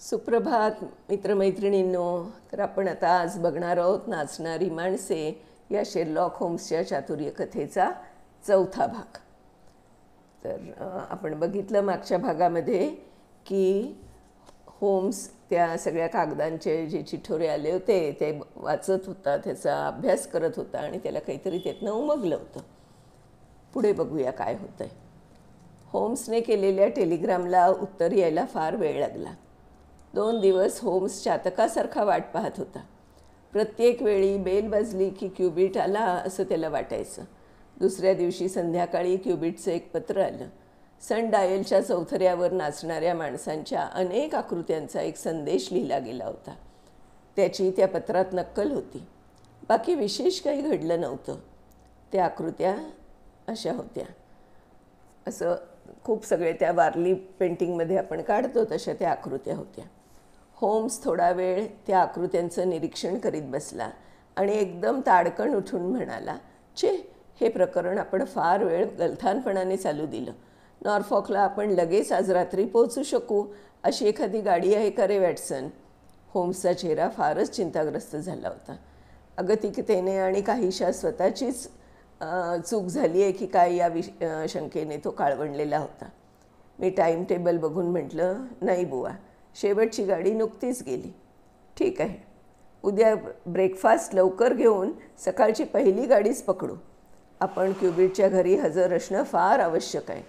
सुप्रभात मित्रमैत्रिणींनो. तर आपण आता आज बघणार आहोत नाचणारी माणसे या शेरलॉक होम्सच्या चातुर्य कथेचा चौथा भाग. तर आपण बघितलं मागच्या भागामध्ये की होम्स त्या सगळ्या कागदांचे जे चिठोरे आले होते ते वाचत होता, त्याचा अभ्यास करत होता आणि त्याला काहीतरी त्यातनं उमगलं होतं. पुढे बघूया काय होतं आहे. होम्सने केलेल्या टेलिग्रामला उत्तर यायला फार वेळ लागला. 2 दिवस होम्स चातकासारखा वाट पाहत होता. प्रत्येक वेळी बेल वाजली की क्युबिट आला असं त्याला वाटायचं. दुसऱ्या दिवशी संध्याकाळी क्युबिटचं एक पत्र आलं. सनडायलच्या चौथऱ्यावर नाचणाऱ्या माणसांच्या अनेक आकृत्यांचा एक संदेश लिहिला गेला होता. त्याची त्या पत्रात नक्कल होती. बाकी विशेष काही घडलं नव्हतं. त्या आकृत्या अशा होत्या. असं खूप सगळे त्या वारली पेंटिंगमध्ये आपण काढतो तशा त्या आकृत्या होत्या. होम्स थोडा वेळ त्या आकृत्यांचं निरीक्षण करीत बसला आणि एकदम ताडकन उठून म्हणाला, "छे, हे प्रकरण आपण फार वेळ गलथानपणाने चालू दिलं. नॉर्फॉकला आपण लगेच आज रात्री पोहोचू शकू अशी एखादी गाडी आहे का रे वॅटसन?" होम्सचा चेहरा फारच चिंताग्रस्त झाला होता. अगतिकतेने आणि काहीशा स्वतःचीच चूक झाली आहे की काय या शंकेने तो काळवंडलेला होता. मी टाईम टेबल बघून म्हटलं, "नाही बुवा, शेवटची गाडी नुकतीच गेली." "ठीक आहे, उद्या ब्रेकफास्ट लवकर घेऊन सकाळची पहिली गाडीच पकडू. आपण क्युबिटच्या घरी हजर असणं फार आवश्यक आहे,"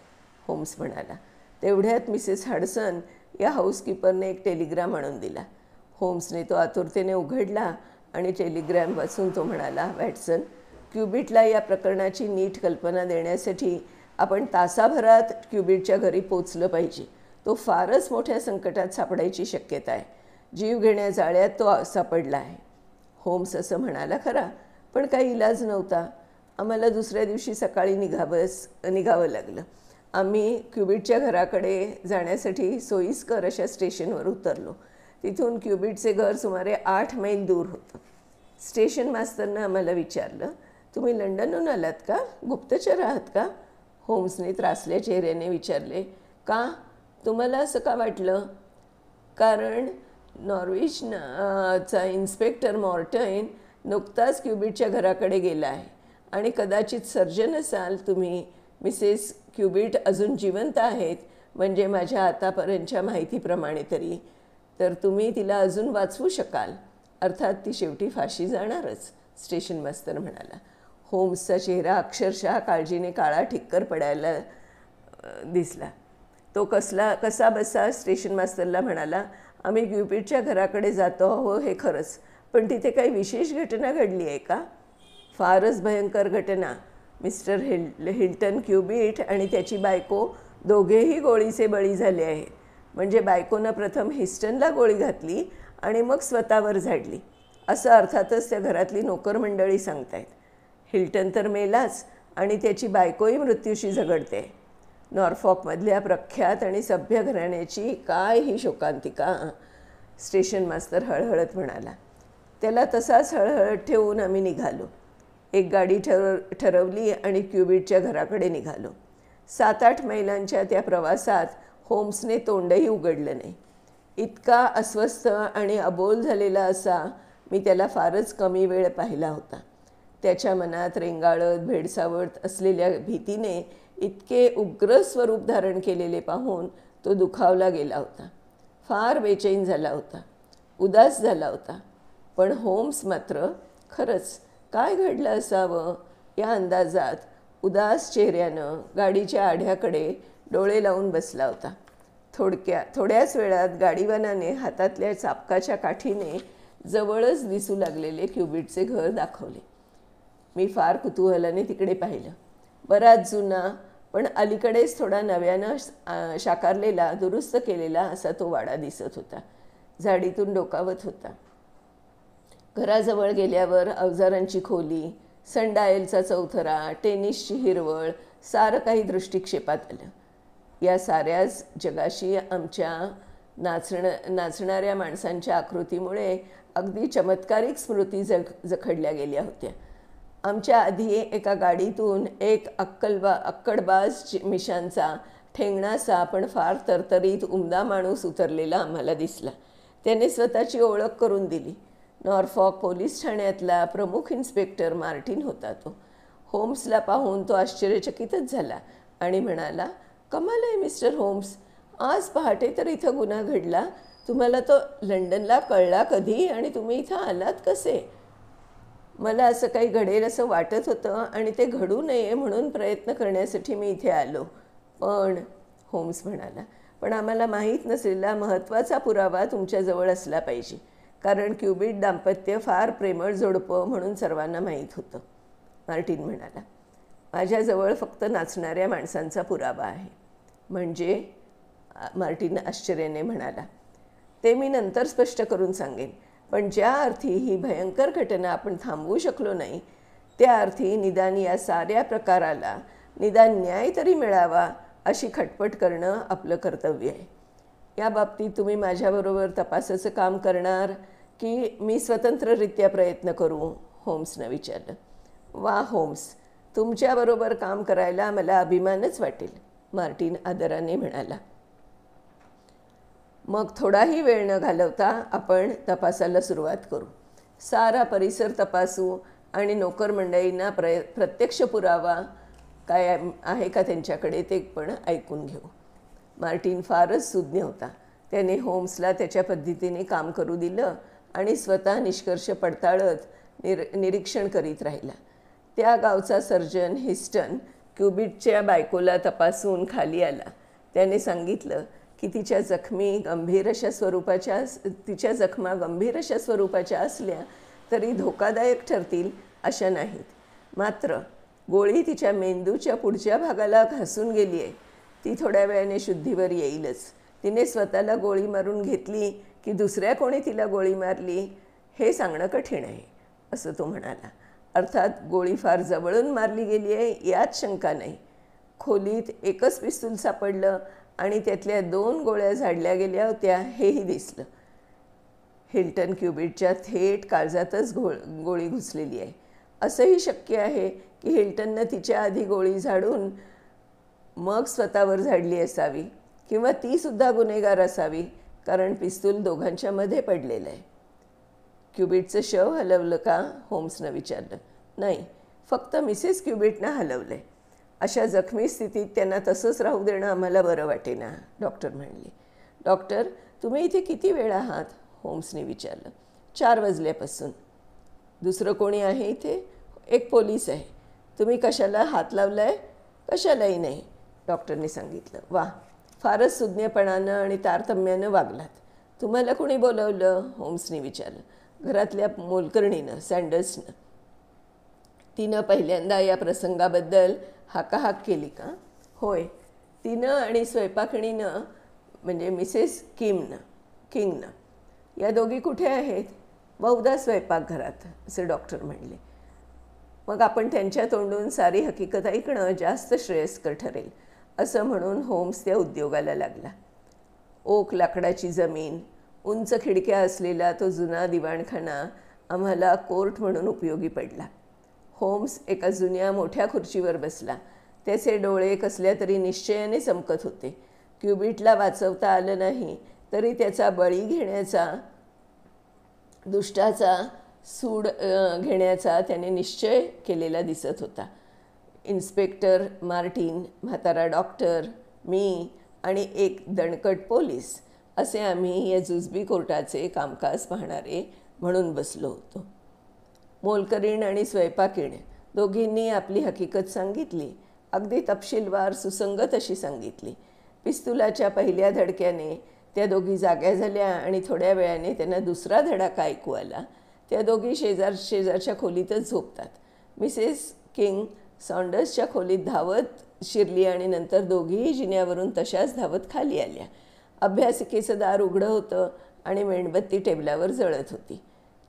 होम्स म्हणाला. तेवढ्यात मिसेस हडसन या हाऊसकीपरने एक टेलिग्राम आणून दिला. होम्सने तो आतुरतेने उघडला आणि टेलिग्राम वाचून तो म्हणाला, "वॅटसन, क्युबिटला या प्रकरणाची नीट कल्पना देण्यासाठी आपण तासाभरात क्युबिटच्या घरी पोचलं पाहिजे. तो फारच मोठ्या संकटात सापडायची शक्यता आहे. जीवघेण्या जाळ्यात तो सापडला आहे." होम्स असं म्हणाला खरा, पण काही इलाज नव्हता. आम्हाला दुसऱ्या दिवशी सकाळी निघावं लागलं. आम्ही क्युबिटच्या घराकडे जाण्यासाठी सोयीस्कर अशा स्टेशनवर उतरलो. तिथून क्युबिटचे घर सुमारे 8 मैल दूर होतं. स्टेशन मास्तरनं आम्हाला विचारलं, "तुम्ही लंडनहून आलात का? गुप्तचर आहात का?" होम्सने त्रासल्या चेहऱ्याने विचारले. "का? तुम्हाला असं का वाटलं?" "कारण नॉर्विचचा इन्स्पेक्टर मॉर्टन नुकताच क्युबिटच्या घराकडे गेला आहे आणि कदाचित सर्जन असाल तुम्ही. मिसेस क्युबिट अजून जिवंत आहेत, म्हणजे माझ्या आतापर्यंतच्या माहितीप्रमाणे तरी. तर तुम्ही तिला अजून वाचवू शकाल. अर्थात ती शेवटी फाशी जाणारच," स्टेशन मास्तर म्हणाला. होम्सचा चेहरा अक्षरशः काळजीने काळा ठिक्कर पडायला दिसला. तो कसा बसा स्टेशन मास्तरला म्हणाला, "आम्ही क्युबिटच्या घराकडे जातो आहो हे खरंच, पण तिथे काही विशेष घटना घडली आहे का?" "फारच भयंकर घटना. मिस्टर हिल्टन क्युबिट आणि त्याची बायको दोघेही गोळीचे बळी झाले आहेत. म्हणजे बायकोनं प्रथम हिस्टनला गोळी घातली आणि मग स्वतःवर झाडली असं अर्थातच त्या घरातली नोकरमंडळी सांगतायत. हिल्टन तर मेलाच आणि त्याची बायकोही मृत्यूशी झगडते. नॉर्फॉकमधल्या प्रख्यात आणि सभ्य घराण्याची काय ही शोकांतिका," स्टेशन मास्तर हळहळत म्हणाला. त्याला तसाच हळहळत ठेवून आम्ही निघालो. एक गाडी ठरवली आणि क्युबिटच्या घराकडे निघालो. 7-8 मैलांच्या त्या प्रवासात होम्सने तोंडही उघडलं नाही. इतका अस्वस्थ आणि अबोल झालेला असा मी त्याला फारच कमी वेळ पाहिला होता. त्याच्या मनात रेंगाळत भेडसावत असलेल्या भीतीने इतके उग्र स्वरूप धारण केलेले पाहून तो दुखावला गेला होता. फार बेचैन झाला होता, उदास झाला होता. पण होम्स मात्र खरंच काय घडलं असावं या अंदाजात उदास चेहऱ्यानं गाडीच्या आढ्याकडे डोळे लावून बसला होता. थोड्याच वेळात गाडीवानाने हातातल्या चापकाच्या काठीने जवळच दिसू लागलेले क्युबिटचे घर दाखवले. मी फार कुतूहलाने तिकडे पाहिलं. बराच जुना पण अलीकडेच थोडा नव्यानं शाकारलेला दुरुस्त केलेला असा तो वाडा दिसत होता. झाडीतून डोकावत होता. घराजवळ गेल्यावर अवजारांची खोली, सनडायलचा चौथरा, टेनिसची हिरवळ सारं काही दृष्टिक्षेपात आलं. या साऱ्याच जगाशी आमच्या नाचणाऱ्या माणसांच्या आकृतीमुळे अगदी चमत्कारिक स्मृती जखडल्या होत्या. आमच्या आधी एका गाडीतून एक अक्कडबाज मिशांचा ठेंगणासा पण फार तरतरीत उमदा माणूस उतरलेला आम्हाला दिसला. त्याने स्वतःची ओळख करून दिली. नॉर्फॉक पोलीस ठाण्यातला प्रमुख इन्स्पेक्टर मार्टिन होता तो. होम्सला पाहून तो आश्चर्यचकितच झाला आणि म्हणाला, कमाल आहे मिस्टर होम्स, आज पहाटे तर इथं गुन्हा घडला. तुम्हाला तो लंडनला कळला कधी आणि तुम्ही इथं आलात कसे? मला असं काही घडेल असं वाटत होतं आणि ते घडू नये म्हणून प्रयत्न करण्यासाठी मी इथे आलो. पण होम्स म्हणाला, पण आम्हाला माहीत नसलेला महत्त्वाचा पुरावा तुमच्याजवळ असला पाहिजे, कारण क्युबिट दाम्पत्य फार प्रेमळ जोडपं म्हणून सर्वांना माहीत होतं. मार्टिन म्हणाला, माझ्याजवळ फक्त नाचणाऱ्या माणसांचा पुरावा आहे. म्हणजे? मार्टिन आश्चर्याने म्हणाला, ते मी नंतर स्पष्ट करून सांगेन, पण ज्या अर्थी ही भयंकर घटना आपण थांबवू शकलो नाही, त्या अर्थी निदान या साऱ्या प्रकाराला निदान न्याय तरी मिळावा अशी खटपट करणं आपलं कर्तव्य आहे. या बाबतीत तुम्ही माझ्याबरोबर तपासाचं काम करणार की मी स्वतंत्ररित्या प्रयत्न करू? होम्सनं विचारलं. वा होम्स, तुमच्याबरोबर काम करायला मला अभिमानच वाटेल, मार्टिन आदराने म्हणाला. मग थोडाही वेळ न घालवता आपण तपासाला सुरुवात करू. सारा परिसर तपासू आणि नोकर मंडळींना प्रत्यक्ष पुरावा काय आहे का त्यांच्याकडे ते पण ऐकून घेऊ. मार्टिन फारच सुज्ञ होता. त्याने होम्सला त्याच्या पद्धतीने काम करू दिलं आणि स्वतः निष्कर्ष पडताळत निरीक्षण करीत राहिला. त्या गावचा सर्जन हिस्टन क्युबिटच्या बायकोला तपासून खाली आला. त्याने सांगितलं की तिच्या जखमा गंभीर अशा स्वरूपाच्या असल्या तरी धोकादायक ठरतील अशा नाहीत. मात्र गोळी तिच्या मेंदूच्या पुढच्या भागाला घासून गेली आहे. ती थोड्या वेळाने शुद्धीवर येईलच. तिने स्वतःला गोळी मारून घेतली की दुसऱ्या कोणी तिला गोळी मारली हे सांगणं कठीण आहे, असं तो म्हणाला. अर्थात गोळी फार जवळून मारली गेली आहे यात शंका नाही. खोलीत एकच पिस्तूल सापडलं आणि त्यातल्या 2 गोळ्या झाडल्या गेल्या होत्या हेही दिसलं. हिल्टन क्युबिटच्या थेट काळजातच गोळी घुसलेली आहे. असंही शक्य आहे की हिल्टननं तिच्या आधी गोळी झाडून मग स्वतःवर झाडली असावी किंवा तीसुद्धा गुन्हेगार असावी, कारण पिस्तूल दोघांच्या मध्ये पडलेलं आहे. क्युबिटचं शव हलवलं का? होम्सनं विचारलं. नाही, फक्त मिसेस क्युबिटनं हलवलं आहे. अशा जखमी स्थितीत त्यांना तसंच राहू देणं आम्हाला बरं वाटेना, डॉक्टर म्हणले. डॉक्टर, तुम्ही इथे किती वेळ आहात? होम्सने विचारलं. 4 वाजल्यापासून. दुसरं कोणी आहे इथे? एक पोलीस आहे. तुम्ही कशाला हात लावला आहे? कशालाही नाही, डॉक्टरने सांगितलं. वा, फारच सुज्ञपणानं आणि तारतम्यानं वागलात. तुम्हाला कोणी बोलवलं? होम्सने विचारलं. घरातल्या मोलकरणीनं, सँडर्सनं. तिनं पहिल्यांदा या प्रसंगाबद्दल हाकाहाक केली का? होय, तिनं आणि स्वयंपाकणीनं, म्हणजे मिसेस किंगनं. या दोघी कुठे आहेत? बहुधा स्वयंपाकघरात, असे डॉक्टर म्हणले. मग आपण त्यांच्या तोंडून सारी हकीकत ऐकणं जास्त श्रेयस्कर ठरेल, असं म्हणून होम्स त्या उद्योगाला लागला. ओक लाकडाची जमीन, उंच खिडक्या असलेला तो जुना दिवाणखाना आम्हाला कोर्ट म्हणून उपयोगी पडला. होम्स एका जुन्या मोठ्या खुर्चीवर बसला. त्याचे डोळे कसल्या तरी निश्चयाने चमकत होते. क्युबिटला वाचवता आलं नाही तरी त्याचा बळी घेण्याचा, दुष्टाचा सूड घेण्याचा त्याने निश्चय केलेला दिसत होता. इन्स्पेक्टर मार्टिन, म्हातारा डॉक्टर, मी आणि एक दणकट पोलीस असे आम्ही या जुजबी कोर्टाचे कामकाज पाहणारे म्हणून बसलो होतो. मोलकरीण आणि स्वयंपाकीण दोघींनी आपली हकीकत सांगितली. अगदी तपशीलवार, सुसंगत अशी सांगितली. पिस्तुलाच्या पहिल्या धडक्याने त्या दोघी जाग्या झाल्या आणि थोड्या वेळाने त्यांना दुसरा धडाका ऐकू आला. त्या दोघी शेजारच्या खोलीतच झोपतात. मिसेस किंग सॉन्डर्सच्या खोलीत धावत शिरली आणि नंतर दोघीही जिन्यावरून तशाच धावत खाली आल्या. अभ्यासिकेचं दार उघडं होतं आणि मेणबत्ती टेबलावर जळत होती.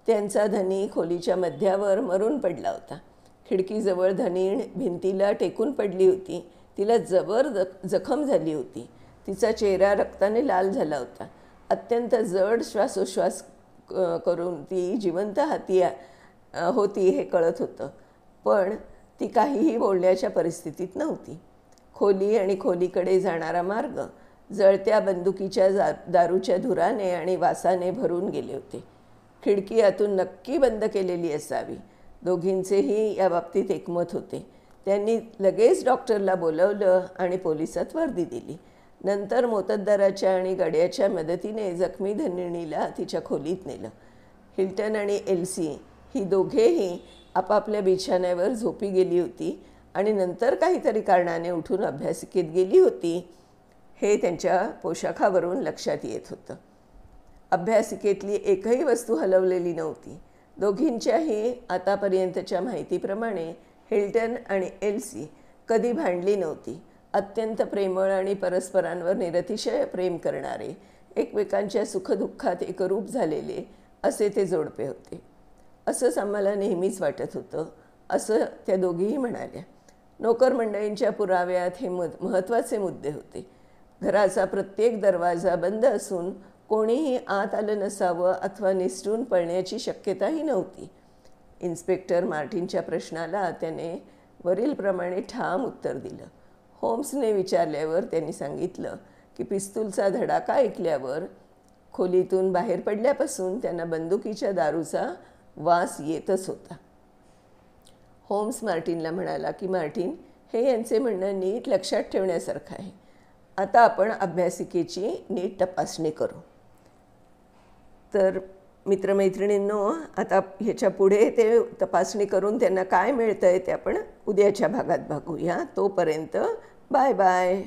त्यांचा धनी खोलीच्या मध्यावर मरून पडला होता. खिडकीजवळ धनीण भिंतीला टेकून पडली होती. तिला जबर जखम झाली होती. तिचा चेहरा रक्ताने लाल झाला होता. अत्यंत जड श्वासोश्वास करून ती जिवंत होती हे कळत होतं, पण ती काहीही बोलण्याच्या परिस्थितीत नव्हती. खोली आणि खोलीकडे जाणारा मार्ग जळत्या बंदुकीच्या दारूच्या धुराने आणि वासाने भरून गेले होते. खिडकी आतून नक्की बंद केलेली असावी. दोघींचेही या बाबतीत एकमत होते. त्यांनी लगेच डॉक्टरला बोलवलं आणि पोलिसात वर्दी दिली. नंतर मोत्तद्दाराच्या आणि गड्याच्या मदतीने जखमी धनिणीला तिच्या खोलीत नेलं. हिल्टन आणि एल्सी ही दोघेही आपापल्या बिछाण्यावर झोपी गेली होती आणि नंतर काहीतरी कारणाने उठून अभ्यासिकेत गेली होती हे त्यांच्या पोशाखावरून लक्षात येत होतं. अभ्यासिकेतली एकही वस्तू हलवलेली नव्हती. दोघींच्याही आतापर्यंतच्या माहितीप्रमाणे हिल्टन आणि एल्सी कधी भांडली नव्हती. अत्यंत प्रेमळ आणि परस्परांवर निरतिशय प्रेम करणारे, एकमेकांच्या सुखदुःखात एकरूप झालेले असे ते जोडपे होते. असंच आम्हाला नेहमीच वाटत होतं, असं त्या दोघीही म्हणाल्या. नोकर मंडळींच्या पुराव्यात हे महत्त्वाचे मुद्दे होते. घराचा प्रत्येक दरवाजा बंद असून कोणीही आत आलं नसावं अथवा निसटून पळण्याची शक्यताही नव्हती. इन्स्पेक्टर मार्टिनच्या प्रश्नाला त्याने वरीलप्रमाणे ठाम उत्तर दिलं. होम्सने विचारल्यावर त्यांनी सांगितलं की पिस्तूलचा धडाका ऐकल्यावर खोलीतून बाहेर पडल्यापासून त्यांना बंदुकीच्या दारूचा वास येतच होता. होम्स मार्टिनला म्हणाला की मार्टिन, हे यांचे म्हणणं नीट लक्षात ठेवण्यासारखं आहे. आता आपण अभ्यासिकेची नीट तपासणी करू. तर मित्रमैत्रिणींनो, आता ह्याच्या पुढे ते तपासणी करून त्यांना काय मिळतं आहे ते आपण उद्याच्या भागात बघूया. तोपर्यंत बाय बाय.